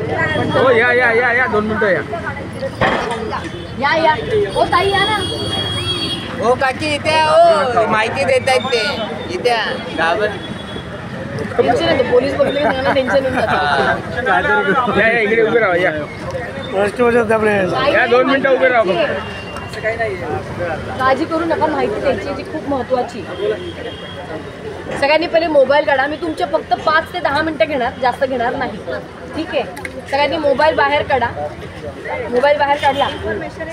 हो या 2 मिनिटं या ओ ताई या ना. हो काकी इथे हो माहिती देत आहेत ते इथे गावात. टेन्शन येतं पोलीस बघले की त्यांना टेन्शन येऊन जातं. या इकडे उभे राहा या 2 मिनिटं उभे राहा. काळजी करू नका, माहिती द्यायची जी खूप महत्त्वाची. सगळ्यांनी पहिले मोबाईल काढा. मी तुमचे फक्त 5 ते 10 मिनिटं घेणार, जास्त घेणार नाही. ठीक आहे, सगळ्यांनी मोबाईल बाहेर काढा. मोबाईल बाहेर काढला.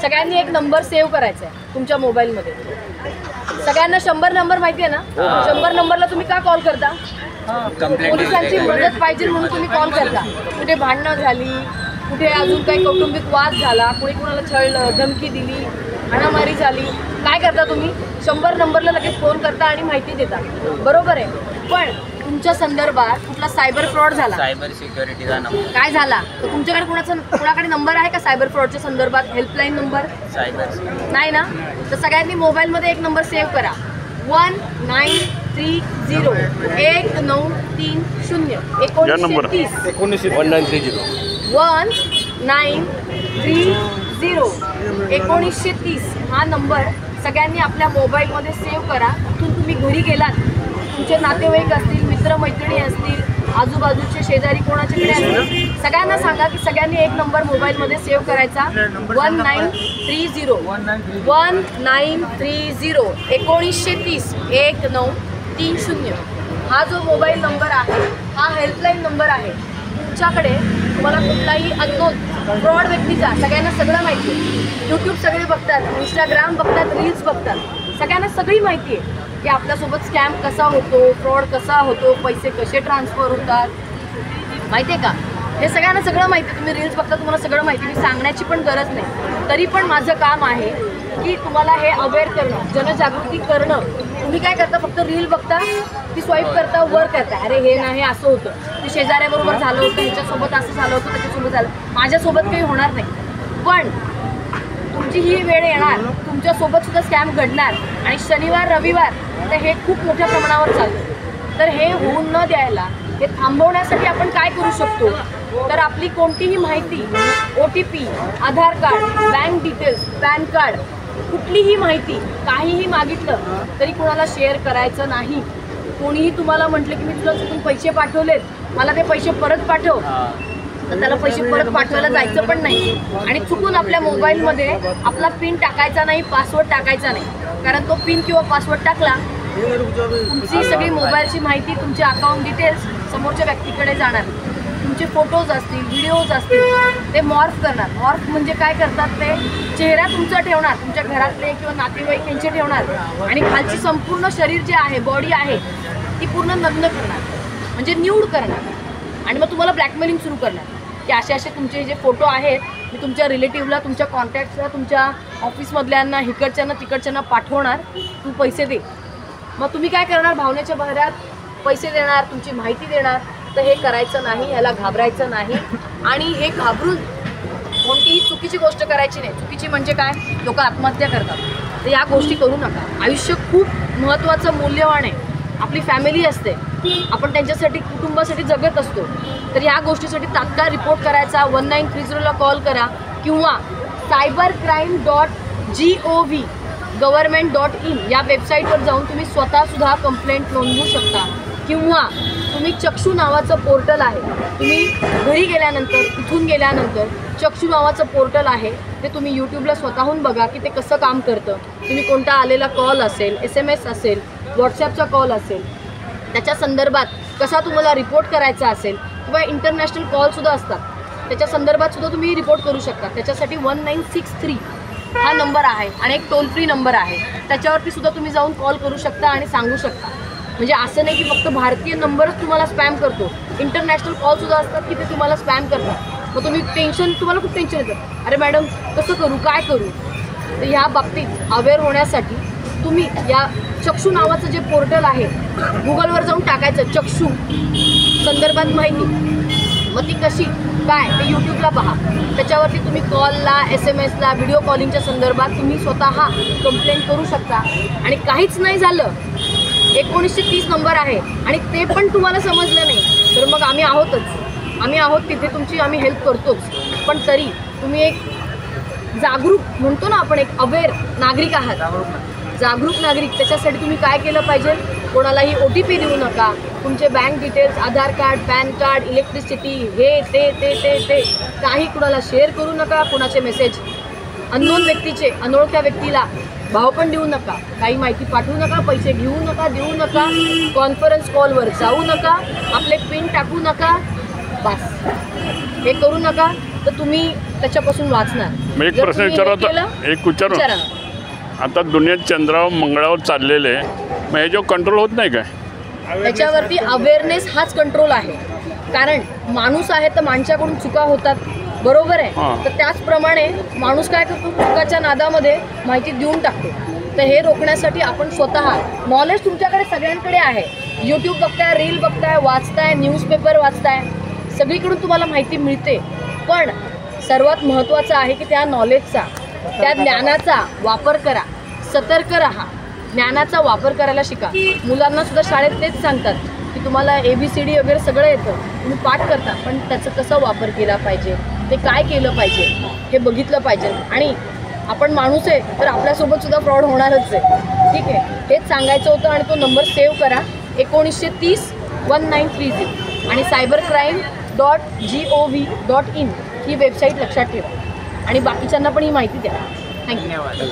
सगळ्यांनी एक नंबर सेव्ह करायचा आहे तुमच्या मोबाईलमध्ये. सगळ्यांना 100 नंबर माहिती आहे ना? 100 नंबरला तुम्ही का कॉल करता? पोलिसांची मदत पाहिजे म्हणून तुम्ही कॉल करता. कुठे भांडणं झाली, कुठे अजून काही कौटुंबिक वाद झाला, कुणी कुणाला छळलं, धमकी दिली, हाणामारी झाली, काय करता तुम्ही? 100 नंबरला लगेच फोन करता आणि माहिती देता. बरोबर आहे. पण तुमच्या संदर्भात कुठला सायबर फ्रॉड झाला, सायबर सिक्युरिटीचा नंबर काय झाला तर तुमच्याकडे कुणाकडे नंबर आहे का सायबर फ्रॉडच्या संदर्भात? हेल्पलाईन नंबर सायबर नाही ना? तर सगळ्यांनी मोबाईलमध्ये एक नंबर सेव्ह करा. 1930 1930 1930 हा नंबर सगळ्यांनी आपल्या मोबाईलमध्ये सेव्ह करा. तिथून तुम्ही घरी गेलात, तुमचे नातेवाईक असतील, मित्रमैत्रिणी असतील, आजूबाजूचे शेजारी कोणाच्याकडे असतील, सगळ्यांना सांगा की सगळ्यांनी एक नंबर मोबाईलमध्ये सेव्ह करायचा. 1930 1930 1930 हा जो मोबाईल नंबर आहे हा हेल्पलाईन नंबर आहे. तुमच्याकडे तुम्हाला कुठलाही अननोन फ्रॉड व्यक्तीचा, सगळ्यांना सगळं माहिती आहे. यूट्यूब सगळे बघतात, इंस्टाग्राम बघतात, रील्स बघतात, सगळ्यांना सगळी माहिती आहे की आपल्यासोबत स्कॅम कसा होतो, फ्रॉड कसा होतो, पैसे कसे ट्रान्सफर होतात, माहिती आहे का? हे सगळ्यांना सगळं माहिती आहे. तुम्ही रील्स बघता, तुम्हाला सगळं माहिती. मी सांगण्याची पण गरज नाही. तरी पण माझं काम आहे की तुम्हाला हे अवेअर करणं, जनजागृती करणं. तुम्ही काय करता? फक्त रील बघता, ती स्वाईप करता, वर करता, अरे हे नाही असं होतं, ते शेजाऱ्याबरोबर झालं होतं, ह्याच्यासोबत असं झालं होतं, त्याच्यासोबत झालं, माझ्यासोबत काही होणार नाही. पण तुमची ही वेळ येणार, तुमच्यासोबत सुद्धा स्कॅम घडणार आणि शनिवार रविवार तर हे खूप मोठ्या प्रमाणावर चालतं. तर हे होऊन न द्यायला, हे थांबवण्यासाठी आपण काय करू शकतो? तर आपली कोणतीही माहिती, OTP, Aadhaar card, bank details, PAN card, कुठलीही माहिती काहीही मागितलं तरी कोणाला शेअर करायचं नाही. कोणीही तुम्हाला म्हटलं की मी तुला चुकून पैसे पाठवलेत, मला ते पैसे परत पाठव, तर त्याला पैसे परत पाठवायला जायचं पण नाही. आणि चुकून आपल्या मोबाईलमध्ये आपला पिन टाकायचा नाही, पासवर्ड टाकायचा नाही. कारण तो पिन किंवा पासवर्ड टाकला, तुमची सगळी मोबाईलची माहिती, तुमचे अकाउंट डिटेल्स समोरच्या व्यक्तीकडे जाणार. तुमचे फोटोज असतील, व्हिडिओज असतील, ते मॉर्फ करणार. मॉर्फ म्हणजे काय करतात? ते चेहरा तुमचा ठेवणार, तुमच्या घरातले किंवा नातेवाईक यांचे ठेवणार आणि खालची संपूर्ण शरीर जे आहे, बॉडी आहे, ती पूर्ण नग्न करणार, म्हणजे न्यूड करणार. आणि मग तुम्हाला ब्लॅकमेलिंग सुरू करणार की असे तुमचे जे फोटो आहेत मी तुमच्या रिलेटिव्हला, तुमच्या कॉन्टॅक्टला, तुमच्या ऑफिसमधल्यांना, इकडच्यांना तिकडच्यांना पाठवणार, तू पैसे दे. मग तुम्ही काय करणार? भावनेच्या बहरात पैसे देणार, तुमची माहिती देणार. तर हे करायचं नाही, याला घाबरायचं नाही. आणि हे घाबरून कोणतीही चुकीची गोष्ट करायची नाही. चुकीची म्हणजे काय? लोक आत्महत्या करतात. तर या गोष्टी करू नका. आयुष्य खूप महत्त्वाचं, मूल्यवान आहे. आपली फॅमिली असते, आपण त्यांच्यासाठी, कुटुंबासाठी जगत असतो. तर या गोष्टीसाठी तात्काळ रिपोर्ट करायचा. 1930ला कॉल करा किंवा cybercrime.gov government.in या वेबसाईटवर जाऊन तुम्ही स्वतःसुद्धा कंप्लेंट नोंदवू शकता. किंवा तुम्ही चक्षू नावाचं पोर्टल आहे, तुम्ही घरी गेल्यानंतर, तिथून गेल्यानंतर चक्षू नावाचं पोर्टल आहे, ते तुम्ही यूट्यूबला स्वतःहून बघा की ते कसं काम करतं. तुम्ही कोणता आलेला कॉल असेल, SMS असेल, व्हॉट्सॲपचा कॉल असेल, त्याच्या संदर्भात कसा तुम्हाला रिपोर्ट करायचा असेल किंवा इंटरनॅशनल कॉलसुद्धा असतात, त्याच्या संदर्भात सुद्धा तुम्ही रिपोर्ट करू शकता. त्याच्यासाठी 1963 हा नंबर आहे आणि एक टोल फ्री नंबर आहे, त्याच्यावरती सुद्धा तुम्ही जाऊन कॉल करू शकता आणि सांगू शकता. म्हणजे असं नाही की फक्त भारतीय नंबरच तुम्हाला स्पॅम करतो, इंटरनॅशनल कॉलसुद्धा असतात की ते तुम्हाला स्पॅम करतात. मग तुम्ही तुम्हाला खूप टेन्शन येतं, अरे मॅडम कसं करू, काय करू? तर ह्या बाबतीत अवेअर होण्यासाठी तुम्ही या चक्षू नावाचं जे पोर्टल आहे, गुगलवर जाऊन टाकायचं चक्षू संदर्भात माहिती. मग ती कशी काय ते यूट्यूबला पहा. त्याच्यावरती तुम्ही कॉलला, SMS ला, व्हिडिओ कॉलिंगच्या संदर्भात तुम्ही स्वतः कंप्लेंट करू शकता. आणि काहीच नाही झालं, 1930 नंबर आहे आणि ते पण तुम्हाला समजलं नाही, तर मग आम्ही आहोतच. आम्ही आहोत तिथे तुमची आम्ही हेल्प करतोच, पण तरी तुम्ही एक जागरूक म्हणतो ना आपण, एक अवेअर नागरिक आहात, जागरूक नागरिक. त्याच्यासाठी तुम्ही काय केलं पाहिजे? कोणालाही OTP देऊ नका. तुमचे बँक डिटेल्स, आधार कार्ड, पॅन कार्ड, इलेक्ट्रिसिटी, हे ते ते ते ते काही कुणाला शेअर करू नका. कुणाचे मेसेज अननोन व्यक्तीचे, अनोळख्या व्यक्तीला भाव पण देऊ नका. काही माहिती पाठवू नका, पैसे घेऊ नका, देऊ नका, कॉन्फरन्स कॉलवर जाऊ नका, आपले पिन टाकू नका. बस हे करू नका तर तुम्ही त्याच्यापासून वाचणार. मी एक प्रश्न विचारू विचारा. आता दुनियेत चंद्रावर मंगळावर चाललेले आहे, मग हे जो कंट्रोल होत नाही काय? त्याच्यावरती अवेअरनेस हाच कंट्रोल आहे. कारण माणूस आहे तर माणसाकडून चुका होतात, बरोबर आहे. तर त्याचप्रमाणे माणूस काय करतो, चुकाच्या नादामध्ये माहिती देऊन टाकतो. तर हे रोखण्यासाठी आपण स्वतः, नॉलेज तुमच्याकडे सगळ्यांकडे आहे. यूट्यूब बघताय, रील बघताय, वाचताय, न्यूजपेपर वाचताय, सगळीकडून तुम्हाला माहिती मिळते. पण सर्वात महत्त्वाचं आहे की त्या नॉलेजचा, त्या ज्ञानाचा वापर करा. सतर्क राहा, ज्ञानाचा वापर करायला शिका. मुलांना सुद्धा शाळेत तेच सांगतात की तुम्हाला ABCD वगैरे सगळं येतं, तुम्ही पाठ करता, पण त्याचा कसा वापर केला पाहिजे, ते काय केलं पाहिजे हे बघितलं पाहिजे. आणि आपण माणूस आहे तर आपल्यासोबत सुद्धा फ्रॉड होणारच आहे, ठीक आहे. हेच सांगायचं होतं. आणि तो नंबर सेव्ह करा, 1930-1930 आणि cybercrime.gov.in ही वेबसाईट लक्षात ठेवा. आणि बाकीच्यांना पण ही माहिती द्या. थँक्यू.